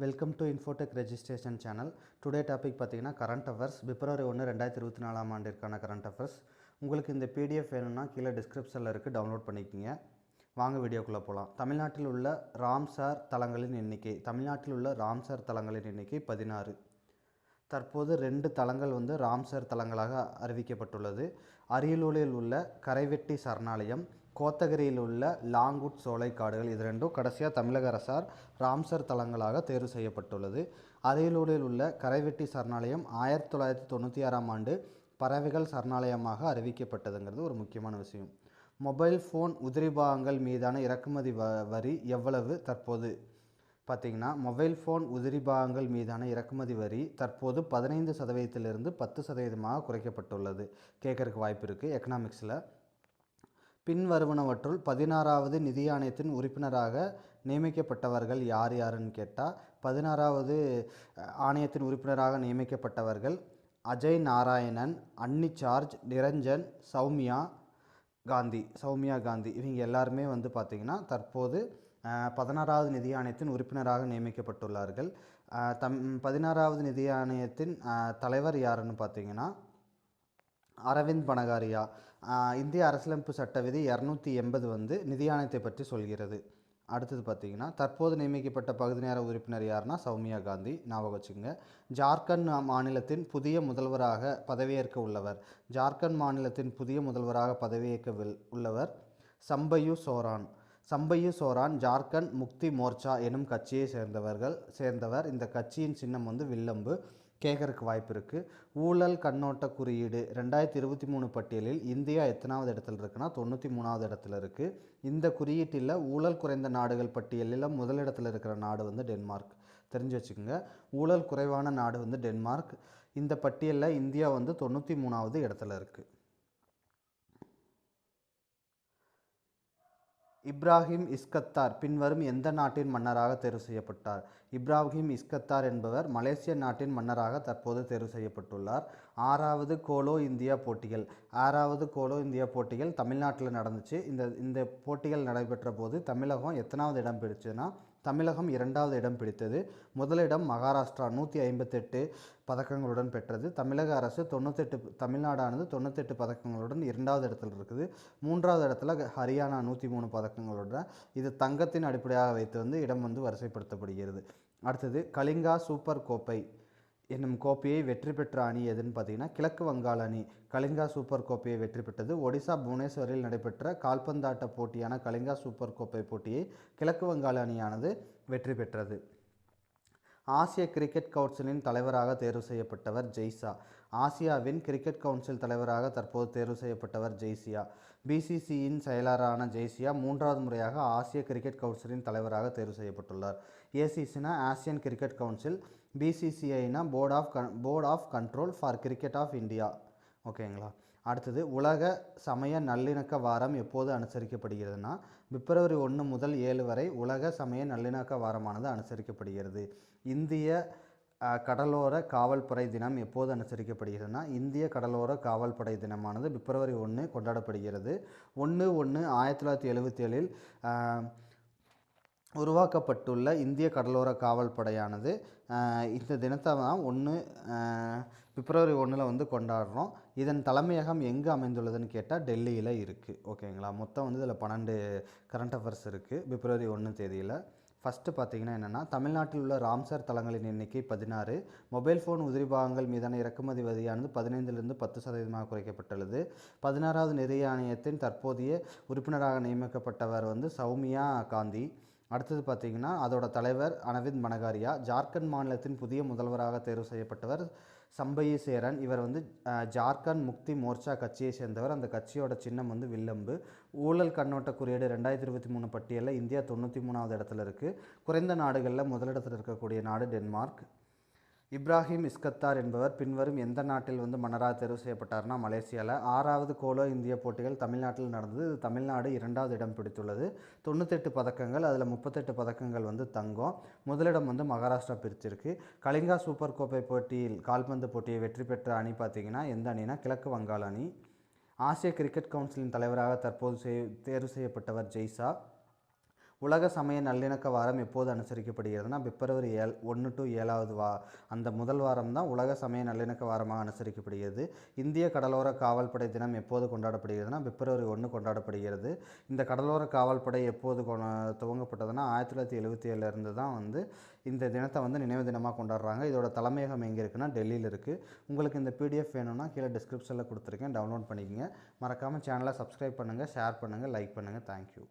Welcome to Infotech registration channel. Today topic பார்த்தீங்கன்னா current affairs பிப்ரவரி 1 2024 ஆண்டிற்கான current affairs. உங்களுக்கு இந்த பிடிஎஃப் வேணும்னா கீழே டிஸ்கிரிப்ஷனில் இருக்குது, டவுன்லோட் பண்ணிக்கோங்க. வாங்க வீடியோக்குள்ளே போகலாம். தமிழ்நாட்டில் உள்ள ராம்சார் தலங்களின் எண்ணிக்கை 16. தற்போது 2 தலங்கள் ராம்சார் தலங்களாக அறிவிக்கப்பட்டுள்ளது. அரியலூரில் உள்ள கரைவெட்டி சரணாலயம், கோத்தகிரியில் உள்ள லாங்குட் சோலை காடுகள், இது ரெண்டும் கடைசியாக தமிழக அரசால் ராம்சர் தலங்களாக தேர்வு செய்யப்பட்டுள்ளது. அரியலூரில் உள்ள கரைவெட்டி சரணாலயம் 1996ஆம் ஆண்டு பறவைகள் சரணாலயமாக அறிவிக்கப்பட்டதுங்கிறது ஒரு முக்கியமான விஷயம். மொபைல் ஃபோன் உதிரிபாகங்கள் மீதான இறக்குமதி வரி எவ்வளவு? தற்போது பார்த்திங்கன்னா மொபைல் ஃபோன் உதிரிபாகங்கள் மீதான இறக்குமதி வரி தற்போது 15%லிருந்து 10% குறைக்கப்பட்டுள்ளது. கேட்கறதுக்கு வாய்ப்பு இருக்குது எக்கனாமிக்ஸில். பின்வருவனவற்றுள் 16வது நிதி ஆணையத்தின் உறுப்பினராக நியமிக்கப்பட்டவர்கள் யாருன்னு கேட்டால், 16வது ஆணையத்தின் உறுப்பினராக நியமிக்கப்பட்டவர்கள் அஜய் நாராயணன், அன்னி சார்ஜ், நிரஞ்சன், சௌமியா காந்தி இவங்க எல்லாருமே பார்த்திங்கன்னா தற்போது 16வது நிதி ஆணையத்தின் உறுப்பினராக நியமிக்கப்பட்டுள்ளார்கள். 16வது நிதி ஆணையத்தின் தலைவர் யாருன்னு பார்த்திங்கன்னா அரவிந்த் பனகாரியா. இந்திய அரசியலமைப்பு சட்ட விதி 280 நிதி ஆணையத்தை பற்றி சொல்கிறது. அடுத்தது பார்த்திங்கன்னா தற்போது நியமிக்கப்பட்ட பகுதி நேர உறுப்பினர் யாருன்னா சௌமியா காந்தி, ஞாபகம் வச்சுங்க. ஜார்க்கண்ட் மாநிலத்தின் புதிய முதல்வராக பதவியேற்க உள்ளவர் சம்பையு சோரான் ஜார்க்கண்ட் முக்தி மோர்ச்சா எனும் கட்சியை சேர்ந்தவர். இந்த கட்சியின் சின்னம் வில்லம்பு. கேட்கறதுக்கு வாய்ப்பு இருக்குது. ஊழல் கண்ணோட்ட குறியீடு 2023 பட்டியலில் இந்தியா எத்தனாவது இடத்துல இருக்குன்னா 93வது இடத்துல இருக்குது. இந்த குறியீட்டில் ஊழல் குறைந்த நாடுகள் பட்டியலில் முதலிடத்தில் இருக்கிற நாடு டென்மார்க். தெரிஞ்சு வச்சுக்கோங்க, ஊழல் குறைவான நாடு டென்மார்க். இந்த பட்டியலில் இந்தியா 93வது இடத்துல இருக்குது. இப்ராஹிம் இஸ்கத்தார் பின்வரும் எந்த நாட்டின் மன்னராக தேர்வு செய்யப்பட்டார்? இப்ராஹிம் இஸ்கத்தார் என்பவர் மலேசிய நாட்டின் மன்னராக தற்போது தேர்வு செய்யப்பட்டுள்ளார். 6வது கோலோ இந்தியா போட்டிகள் தமிழ்நாட்டில் நடந்துச்சு. இந்த போட்டிகள் நடைபெற்ற போது தமிழகம் எத்தனாவது இடம் பிடிச்சதுன்னா தமிழகம் 2வது இடம் பிடித்தது. முதலிடம் மகாராஷ்டிரா 158 பதக்கங்களுடன் பெற்றது. தமிழக அரசு 98 தமிழ்நாடானது 98 பதக்கங்களுடன் 2வது இடத்தில் இருக்குது. 3வது இடத்துல ஹரியானா 103 பதக்கங்களுடன். இது தங்கத்தின் அடிப்படையாக வைத்து இடம் வரிசைப்படுத்தப்படுகிறது. அடுத்தது கலிங்கா சூப்பர் கோப்பை என்னும் கோப்பையை வெற்றி பெற்ற அணி எதுன்னு பார்த்தீங்கன்னா கிழக்கு வங்காள அணி கலிங்கா சூப்பர் கோப்பையை வெற்றி பெற்றது. ஒடிசா புவனேஸ்வரில் நடைபெற்ற கால்பந்தாட்ட போட்டியான கலிங்கா சூப்பர் கோப்பை போட்டியை கிழக்கு வங்காள அணியானது வெற்றி பெற்றது. ஆசிய கிரிக்கெட் கவுன்சிலின் தலைவராக தேர்வு செய்யப்பட்டவர் ஜெய்சா. ஆசியாவின் கிரிக்கெட் கவுன்சில் தலைவராக தற்போது தேர்வு செய்யப்பட்டவர் ஜெய்சியா. பிசிசியின் செயலரான ஜெய்சியா 3வது முறையாக ஆசிய கிரிக்கெட் கவுன்சிலின் தலைவராக தேர்வு செய்யப்பட்டுள்ளார். ஏசிசினா ஆசியன் கிரிக்கெட் கவுன்சில், பிசிசிஐனா board of control for cricket of India. ஓகேங்களா. அடுத்தது உலக சமய நல்லிணக்க வாரம் எப்போது அனுசரிக்கப்படுகிறதுனா பிப்ரவரி 1 முதல் 7 வரை உலக சமய நல்லிணக்க வாரமானது அனுசரிக்கப்படுகிறது. இந்திய கடலோர காவல்படை தினம் எப்போது அனுசரிக்கப்படுகிறதுனா இந்திய கடலோர காவல்படை தினமானது பிப்ரவரி 1 கொண்டாடப்படுகிறது. 1/1/1977 உருவாக்கப்பட்டுள்ள இந்திய கடலோர காவல்படையானது இந்த தினத்தை தான் பிப்ரவரி 1 கொண்டாடுறோம். இதன் தலைமையகம் எங்கே அமைந்துள்ளதுன்னு கேட்டால் டெல்லியில் இருக்குது. ஓகேங்களா. மொத்தம் இதில் 12 கரண்ட் அஃபேர்ஸ் இருக்குது பிப்ரவரி 1 தேதியில். ஃபஸ்ட்டு பார்த்திங்கன்னா என்னென்னா தமிழ்நாட்டில் உள்ள ராம்சர் தலங்களின் எண்ணிக்கை 16. மொபைல் ஃபோன் உதிரிபாகங்கள் மீதான இறக்குமதி வரியானது 15லிருந்து 10% குறைக்கப்பட்டுள்ளது. 16வது நிதி ஆணையத்தின் தற்போதைய உறுப்பினராக நியமிக்கப்பட்டவர் சௌமியா காந்தி. அடுத்தது பார்த்திங்கன்னா அதோட தலைவர் அரவிந்த் பனகாரியா. ஜார்க்கண்ட் மாநிலத்தின் புதிய முதல்வராக தேர்வு செய்யப்பட்டவர் சம்பையு சேரன். இவர் ஜார்க்கண்ட் முக்தி மோர்ச்சா கட்சியை சேர்ந்தவர். அந்த கட்சியோட சின்னம் வில்லம்பு. ஊழல் கண்ணோட்ட குறியீடு 2023 பட்டியலில் இந்தியா 93வது இடத்துல இருக்குது. குறைந்த நாடுகளில் முதலிடத்தில் இருக்கக்கூடிய நாடு டென்மார்க். இப்ராஹிம் இஸ்கத்தார் என்பவர் பின்வரும் எந்த நாட்டில் மன்னராக தேர்வு செய்யப்பட்டார்னா மலேசியாவில். 6வது கோலோ இந்தியா போட்டிகள் தமிழ்நாட்டில் நடந்தது. தமிழ்நாடு 2வது இடம் பிடித்துள்ளது. 98 பதக்கங்கள், அதில் 38 பதக்கங்கள் தங்கம். முதலிடம் மகாராஷ்டிரா பிரிச்சிருக்கு. கலிங்கா சூப்பர் கோப்பை போட்டியில் கால்பந்து போட்டியை வெற்றி பெற்ற அணி பார்த்திங்கன்னா எந்த அணினா கிழக்கு வங்காள அணி. ஆசிய கிரிக்கெட் கவுன்சிலின் தலைவராக தற்போது தேர்வு செய்யப்பட்டவர் ஜெய்சா. உலக சமய நல்லிணக்க வாரம் எப்போது அனுசரிக்கப்படுகிறதுனா பிப்ரவரி 1 to 7வது அந்த முதல் வாரம் தான் உலக சமய நல்லிணக்க வாரமாக அனுசரிக்கப்படுகிறது. இந்திய கடலோர காவல்படை தினம் எப்போது கொண்டாடப்படுகிறதுனா பிப்ரவரி 1 கொண்டாடப்படுகிறது. இந்த கடலோர காவல்படை எப்போது துவங்கப்பட்டதுன்னா 1977 இருந்து தான் இந்த தினத்தை நினைவு தினமாக கொண்டாடுறாங்க. இதோட தலைமையகம் எங்கே இருக்குன்னா டெல்லியில் இருக்குது. உங்களுக்கு இந்த பிடிஎஃப் வேணும்னா கீழே டிஸ்கிரிப்ஷனில் கொடுத்துருக்கேன், டவுன்லோட் பண்ணிக்கங்க. மறக்காமல் சேனலை சப்ஸ்கிரைப் பண்ணுங்கள், ஷேர் பண்ணுங்கள், லைக் பண்ணுங்கள். தேங்க்யூ.